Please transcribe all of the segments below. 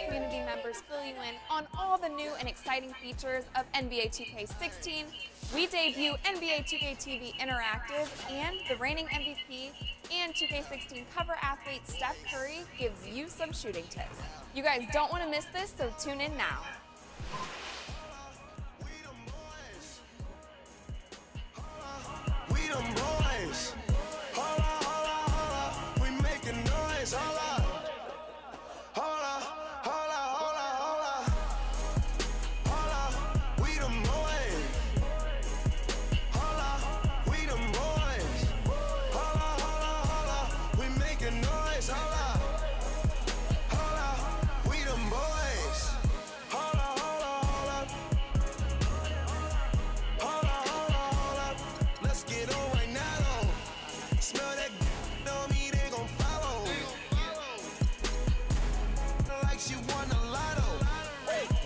community members fill you in on all the new and exciting features of NBA 2K16. We debut NBA 2K TV Interactive, and the reigning MVP and 2K16 cover athlete Steph Curry gives you some shooting tips. You guys don't want to miss this, so tune in now. We them boys. Holla, holla, holla. We making noise. Holla. Holla, holla, holla, holla. Holla. We them boys. Holla. We them boys. Holla, holla, holla. We making noise. Holla. Holla. We them boys. Holla, holla, holla. Holla, holla, holla. Let's get on right now, though. Smell that on me, they gon' follow. Like she won the lotto.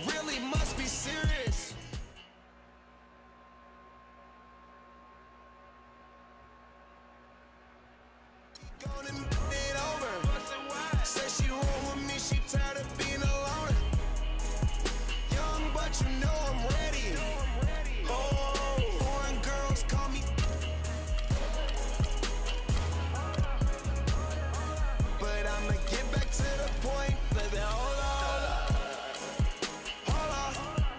Really must be serious. Gonna it over. Say she roll with me, she tired of being alone. Young, but you know I'm ready. Oh, foreign girls call me. But I'ma get back to the point. Baby, hold on. Holla,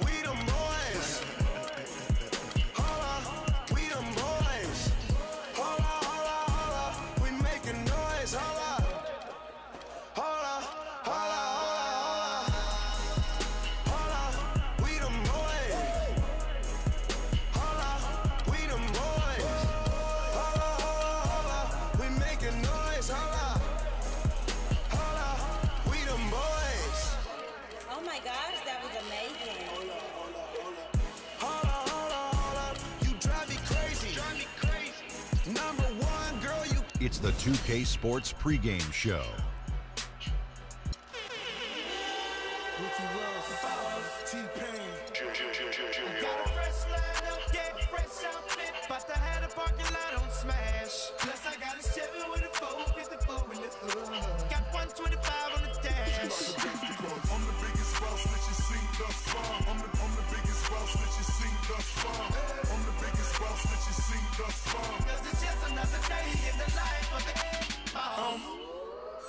we them boys. Holla, we them boys. Holla, holla, holla. We making noise. Holla. Holla, holla, holla, holla. Holla, we them boys. Holla, we them boys. Holla, holla, holla. We making noise. Holla. Holla, we them boys. Oh my gosh, that was amazing. Holla, holla, holla. You drive me crazy. Number one, girl, you. It's the 2K Sports pregame show. Ricky Ross, T-Pain. Got a fresh line up, yeah, fresh outfit. But I had a parking lot on smash. Plus I got a Chevy with a 454 in the hood. Got 125 on the dash. I'm the biggest boss that you seen thus far. I'm the biggest boss that you seen thus far. I'm the biggest boss that you seen thus far. Cause it's just another day in the life of the boss.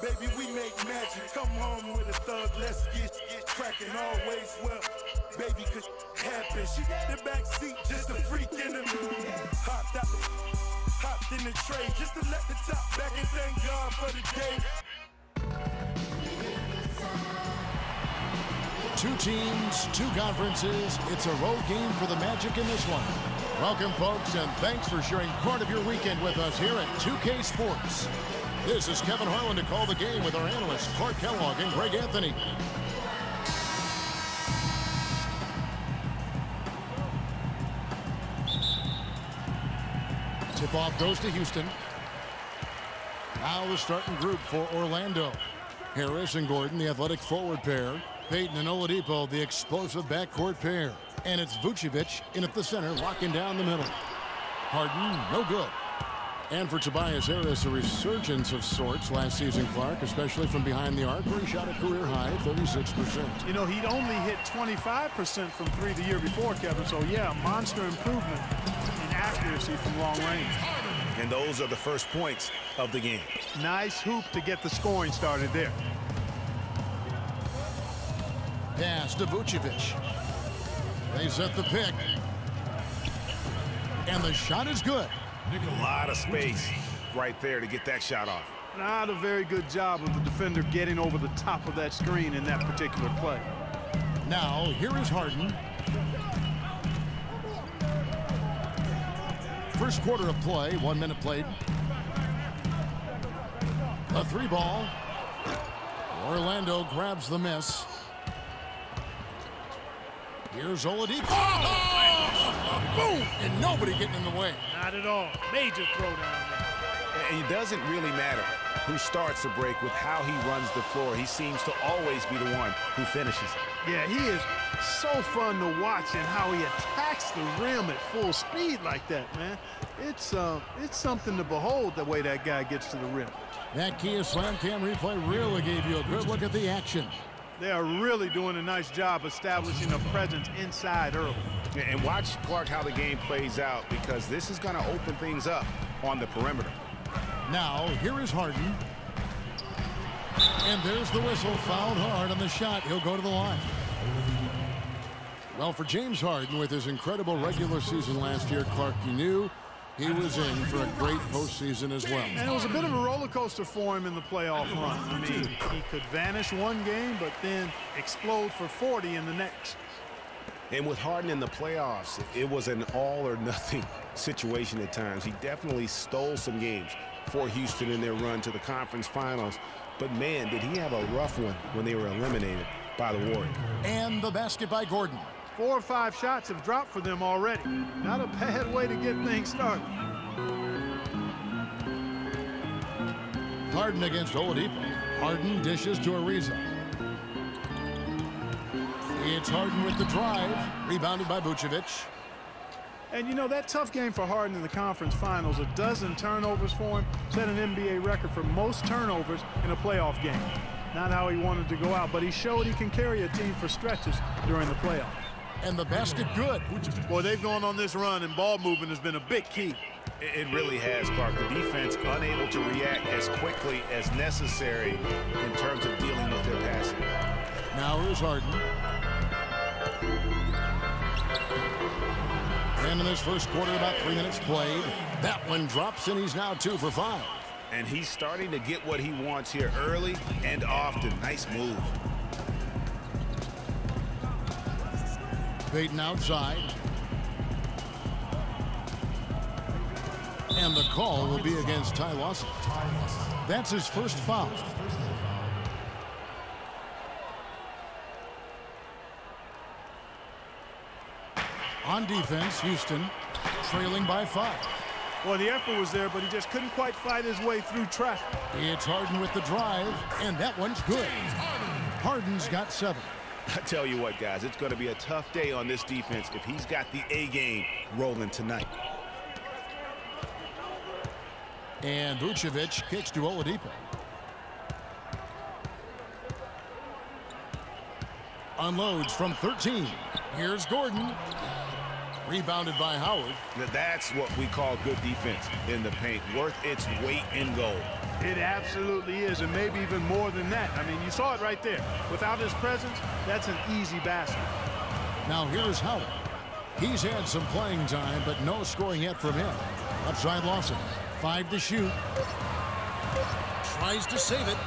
Baby, we make magic. Come home with a thug, let's get cracking. Always well, baby, cause happen. She in the back seat, just a freak in the mood. Hopped in the tray, just to let the top back and thank God for the day. Two teams, two conferences. It's a road game for the Magic in this one. Welcome, folks, and thanks for sharing part of your weekend with us here at 2K Sports. This is Kevin Harlan to call the game with our analysts Clark Kellogg and Greg Anthony. Tip-off goes to Houston. Now the starting group for Orlando. Harris and Gordon, the athletic forward pair. Payton and Oladipo, the explosive backcourt pair. And it's Vucevic in at the center, locking down the middle. Harden, no good. And for Tobias Harris, a resurgence of sorts last season, Clark, especially from behind the arc, where he shot a career-high 36%. You know, he'd only hit 25% from three the year before, Kevin. So, yeah, monster improvement in accuracy from long range. And those are the first points of the game. Nice hoop to get the scoring started there. Pass to Vucevic. They set the pick. And the shot is good. A lot of space right there to get that shot off. Not a very good job of the defender getting over the top of that screen in that particular play. Now, here is Harden. First quarter of play, 1 minute played. A three ball. Orlando grabs the miss. Here's Oladipo. Oh! Boom! And nobody getting in the way. Not at all. Major throwdown there. And it doesn't really matter who starts the break with how he runs the floor. He seems to always be the one who finishes it. Yeah, he is so fun to watch, and how he attacks the rim at full speed like that, man. It's something to behold, the way that guy gets to the rim. That Kia Slam Cam replay really gave you a good look at the action. They are really doing a nice job establishing a presence inside early. And watch, Clark, how the game plays out, because this is going to open things up on the perimeter. Now, here is Harden. And there's the whistle. Fouled hard on the shot. He'll go to the line. Well, for James Harden, with his incredible regular season last year, Clark, you knew he was in for a great postseason as well. And it was a bit of a roller coaster for him in the playoff run. I mean, he could vanish one game, but then explode for 40 in the next. And with Harden in the playoffs, it was an all-or-nothing situation at times. He definitely stole some games for Houston in their run to the conference finals. But, man, did he have a rough one when they were eliminated by the Warriors. And the basket by Gordon. 4 or 5 shots have dropped for them already. Not a bad way to get things started. Harden against Oladipo. Harden dishes to Ariza. It's Harden with the drive. Rebounded by Vucevic. And you know, that tough game for Harden in the conference finals, a dozen turnovers for him, set an NBA record for most turnovers in a playoff game. Not how he wanted to go out, but he showed he can carry a team for stretches during the playoffs. And the basket good. Boy, they've gone on this run, and ball movement has been a big key. It really has, Clark. The defense unable to react as quickly as necessary in terms of dealing with their passing. Now here's Harden. And in this first quarter, about 3 minutes played. That one drops, and he's now 2 for 5. And he's starting to get what he wants here early and often. Nice move. Payton outside. And the call will be against Ty Lawson. That's his first foul. On defense, Houston trailing by 5. Well, the effort was there, but he just couldn't quite fight his way through traffic. It's Harden with the drive, and that one's good. Harden's got 7. I tell you what, guys, it's going to be a tough day on this defense if he's got the A game rolling tonight. And Vucevic kicks to Oladipo. Unloads from 13. Here's Gordon. Rebounded by Howard. That's what we call good defense in the paint. Worth its weight in gold. It absolutely is, and maybe even more than that. I mean, you saw it right there. Without his presence, that's an easy basket. Now here's Howard. He's had some playing time, but no scoring yet from him. Upside Lawson. 5 to shoot. Tries to save it.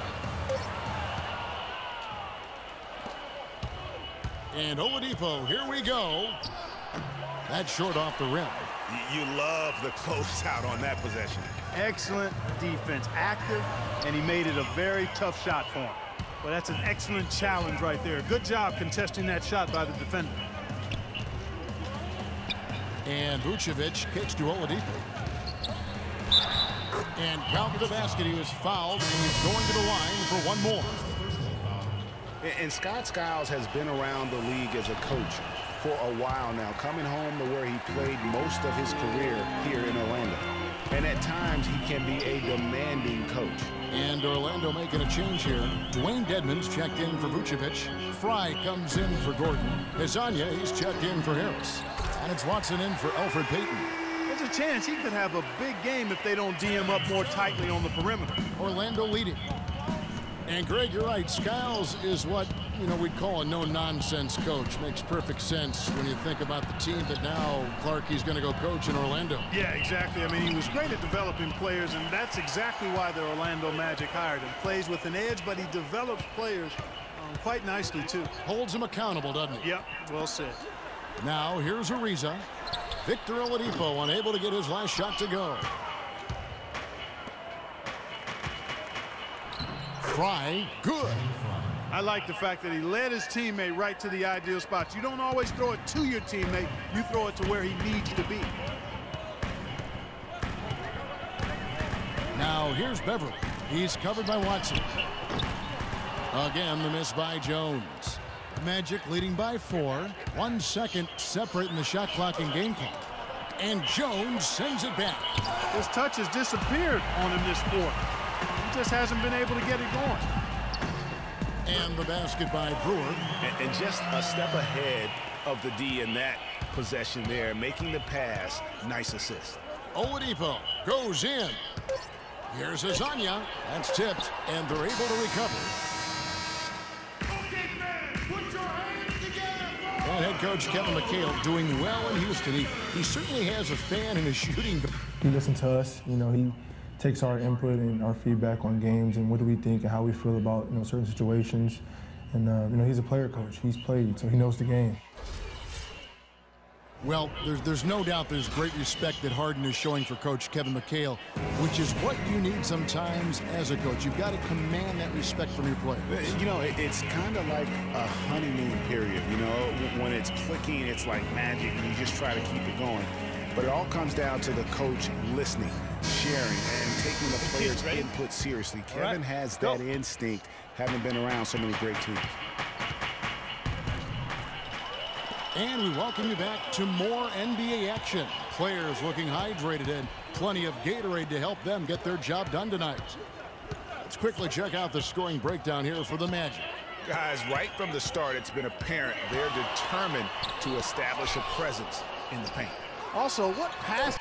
And Oladipo, here we go. That's short off the rim. You love the closeout on that possession. Excellent defense, active, and he made it a very tough shot for him. Well, that's an excellent challenge right there. Good job contesting that shot by the defender. And Vucevic kicks to Oladipo. And count the basket. He was fouled, and he's going to the line for one more. And Scott Skiles has been around the league as a coach for a while now, coming home to where he played most of his career here in Orlando. And at times, he can be a demanding coach. And Orlando making a change here. Dwayne Dedmon's checked in for Vucevic. Fry comes in for Gordon. Hezonja, he's checked in for Harris. And it's Watson in for Elfrid Payton. There's a chance he could have a big game if they don't D him up more tightly on the perimeter. Orlando leading. And Greg, you're right. Skiles is what, we'd call a no-nonsense coach. Makes perfect sense when you think about the team that now Clark, he's going to go coach in Orlando. Yeah, exactly. I mean, he was great at developing players, and that's exactly why the Orlando Magic hired him. Plays with an edge, but he develops players quite nicely, too. Holds him accountable, doesn't he? Yep, well said. Now, here's Ariza. Victor Oladipo unable to get his last shot to go. Fry, good. I like the fact that he led his teammate right to the ideal spot. You don't always throw it to your teammate. You throw it to where he needs to be. Now here's Beverly. He's covered by Watson. Again, the miss by Jones. Magic leading by 4. 1 second separate in the shot clock and game clock. And Jones sends it back. His touch has disappeared on him this quarter. He just hasn't been able to get it going. And the basket by Brewer. And just a step ahead of the D in that possession there, making the pass. Nice assist. Oladipo goes in. Here's Azania. That's tipped, and they're able to recover. That head coach Kevin McHale doing well in Houston. He certainly has a fan and is shooting. He listens to us. You know, he takes our input and our feedback on games and what do we think and how we feel about, you know, certain situations. And, you know, he's a player coach. He's played, so he knows the game. Well, there's no doubt there's great respect that Harden is showing for Coach Kevin McHale, which is what you need sometimes as a coach. You've got to command that respect from your players. You know, it's kind of like a honeymoon period. You know, when it's clicking, it's like magic, and you just try to keep it going. But it all comes down to the coach listening, sharing, and taking the players' input seriously. Kevin has that instinct, having been around so many great teams. And we welcome you back to more NBA action. Players looking hydrated and plenty of Gatorade to help them get their job done tonight. Let's quickly check out the scoring breakdown here for the Magic. Guys, right from the start, it's been apparent they're determined to establish a presence in the paint. Also, what pass?